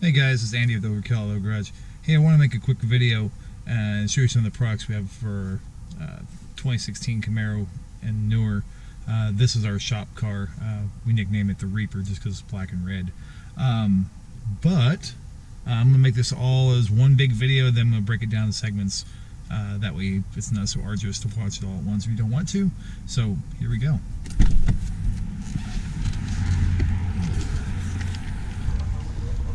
Hey guys, it's Andy of the Overkill Auto Garage. Hey, I want to make a quick video and show you some of the products we have for 2016 Camaro and newer. This is our shop car. We nickname it the Reaper just because it's black and red. But I'm going to make this all as one big video, then I'm going to break it down in segments. That way it's not so arduous to watch it all at once if you don't want to. So here we go.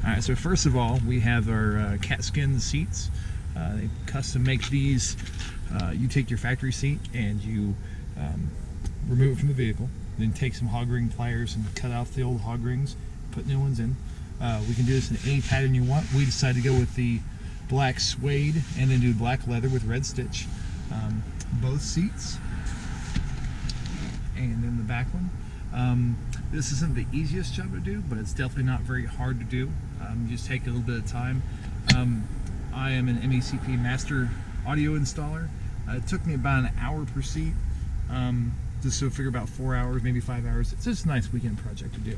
Alright, so first of all, we have our cat skin seats. They custom make these. You take your factory seat and you remove it from the vehicle, then take some hog ring pliers and cut off the old hog rings, put new ones in. We can do this in any pattern you want. We decided to go with the black suede and then do black leather with red stitch. Both seats. And then the back one. This isn't the easiest job to do, but it's definitely not very hard to do. You just take a little bit of time. I am an MECP master audio installer. It took me about an hour per seat, just to figure about 4 hours, maybe 5 hours. It's just a nice weekend project to do.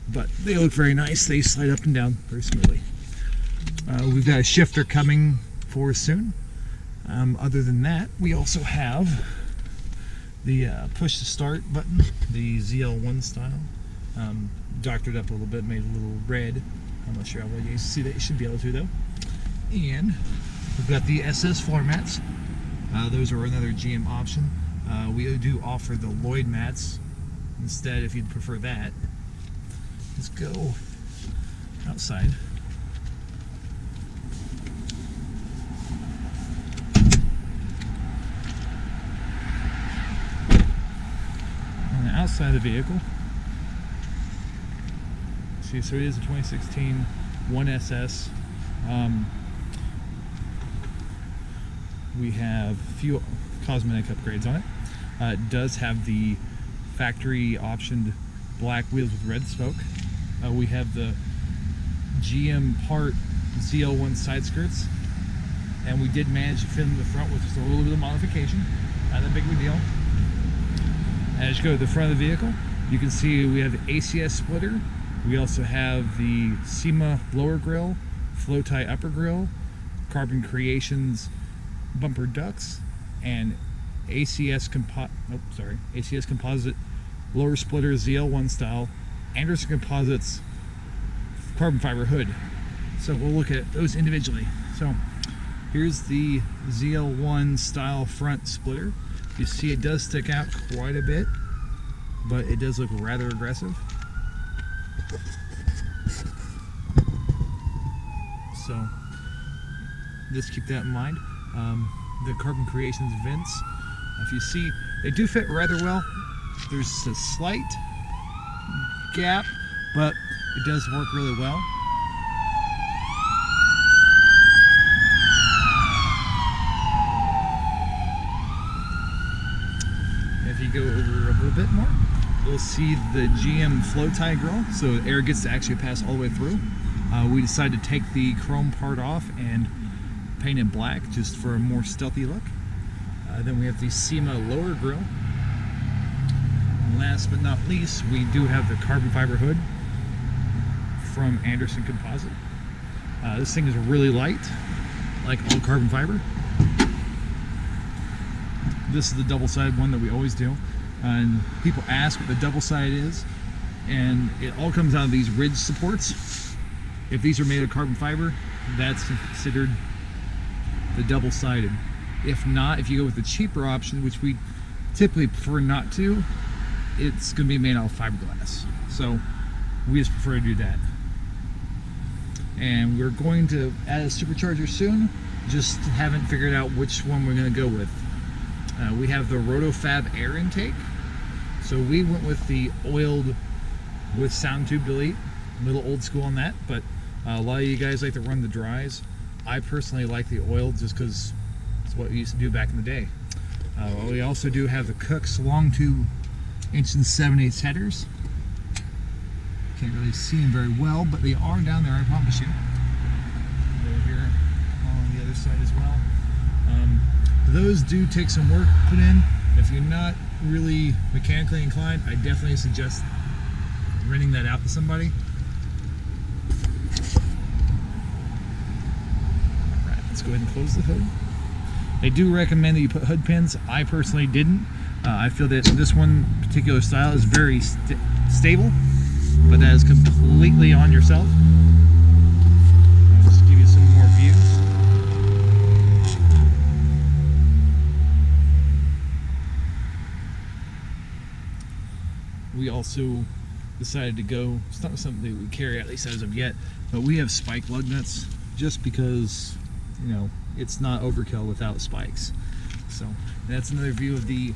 But they look very nice. They slide up and down very smoothly. We've got a shifter coming for us soon. Other than that, we also have the push to start button, the ZL1 style. Doctored up a little bit, made it a little red. I'm not sure how well you see that. You should be able to though. And we've got the SS floor mats. Those are another GM option. We do offer the Lloyd mats instead if you'd prefer that. Let's go outside. On the outside of the vehicle, so it is a 2016 1SS. We have a few cosmetic upgrades on it. It does have the factory optioned black wheels with red spoke. We have the GM part ZL1 side skirts, and we did manage to fit in the front with just a little bit of modification. Not that big of a deal. As you go to the front of the vehicle, you can see we have the ACS splitter. We also have the SEMA lower grille, flow tie upper grille, Carbon Creations bumper ducts, and ACS composite lower splitter ZL1 style, Anderson Composites carbon fiber hood. So we'll look at those individually. So here's the ZL1 style front splitter. You see it does stick out quite a bit, but it does look rather aggressive. So just keep that in mind. The Carbon Creations vents, if you see, they do fit rather well. There's a slight gap, but it does work really well. If you go over a little bit more, you'll see the GM flow tie grill, so air gets to actually pass all the way through. We decided to take the chrome part off and paint it black just for a more stealthy look. Then we have the SEMA lower grill. And last but not least, we do have the carbon fiber hood from Anderson Composite. This thing is really light, like all carbon fiber. This is the double-sided one that we always do. And people ask what the double-sided is, and it all comes out of these ridge supports. If these are made of carbon fiber, that's considered the double-sided. If not, if you go with the cheaper option, which we typically prefer not to, it's going to be made out of fiberglass. So we just prefer to do that. And we're going to add a supercharger soon, just haven't figured out which one we're going to go with. We have the Roto Fab Air Intake. So we went with the oiled with sound tube delete. A little old school on that, but a lot of you guys like to run the dries. I personally like the oiled just because it's what we used to do back in the day. We also do have the Cook's long tube 1.7" headers. Can't really see them very well, but they are down there, I promise you. Over here on the other side as well. Those do take some work to put in. If you're not really mechanically inclined, I definitely suggest renting that out to somebody. Let's go ahead and close the hood. They do recommend that you put hood pins. I personally didn't. I feel that this one particular style is very stable, but that is completely on yourself. I'll just give you some more views. We also decided to go, it's not something that we carry, at least as of yet, but we have spike lug nuts just because, you know, it's not overkill without spikes. So that's another view of the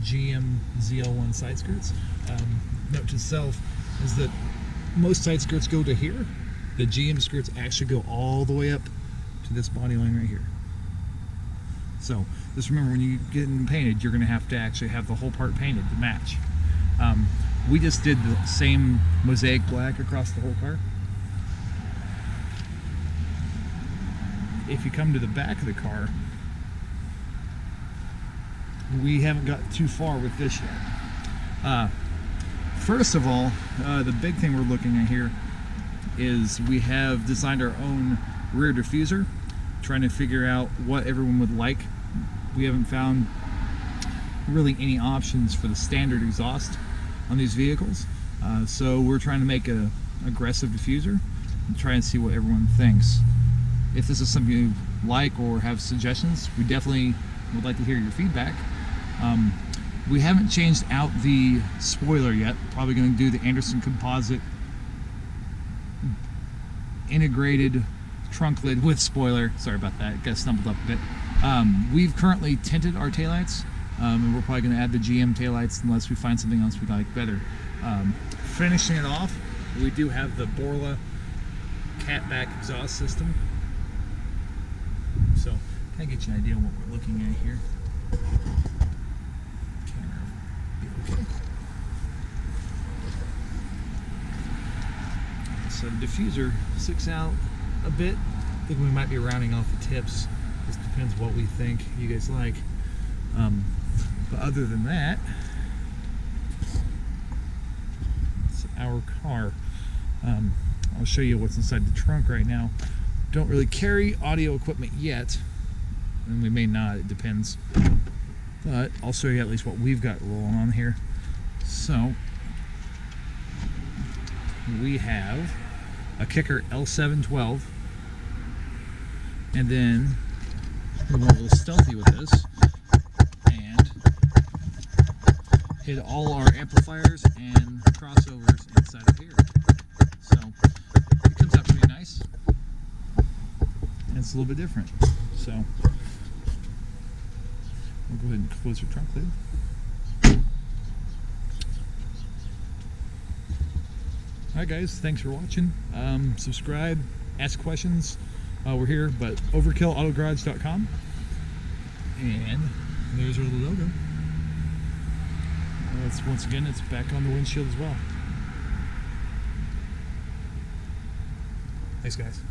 GM ZL1 side skirts. Note to self is that most side skirts go to here. The GM skirts actually go all the way up to this body line right here. So just remember, when you get them painted, you're going to have to actually have the whole part painted to match. We just did the same mosaic black across the whole car. If you come to the back of the car, we haven't got too far with this yet. First of all, the big thing we're looking at here is we have designed our own rear diffuser, trying to figure out what everyone would like. We haven't found really any options for the standard exhaust on these vehicles, so we're trying to make an aggressive diffuser and try and see what everyone thinks. If this is something you like or have suggestions, we definitely would like to hear your feedback. We haven't changed out the spoiler yet. Probably going to do the Anderson composite integrated trunk lid with spoiler. Sorry about that, got stumbled up a bit. We've currently tinted our taillights, and we're probably going to add the GM taillights unless we find something else we like better. Finishing it off, we do have the Borla catback exhaust system. So, kind of get you an idea of what we're looking at here. Okay. So the diffuser sticks out a bit. I think we might be rounding off the tips. Just depends what we think you guys like. But other than that, it's our car. I'll show you what's inside the trunk right now. Don't really carry audio equipment yet, and we may not, it depends. But I'll show you at least what we've got rolling on here. So, we have a Kicker L712, and then we went a little stealthy with this and hid all our amplifiers and crossovers inside of here. So it comes out pretty nice, and it's a little bit different. So we'll go ahead and close our trunk lid. Alright guys, thanks for watching. Subscribe, ask questions. We're here, but overkillautograge.com, and there's our little logo. Once again, it's back on the windshield as well. Thanks guys.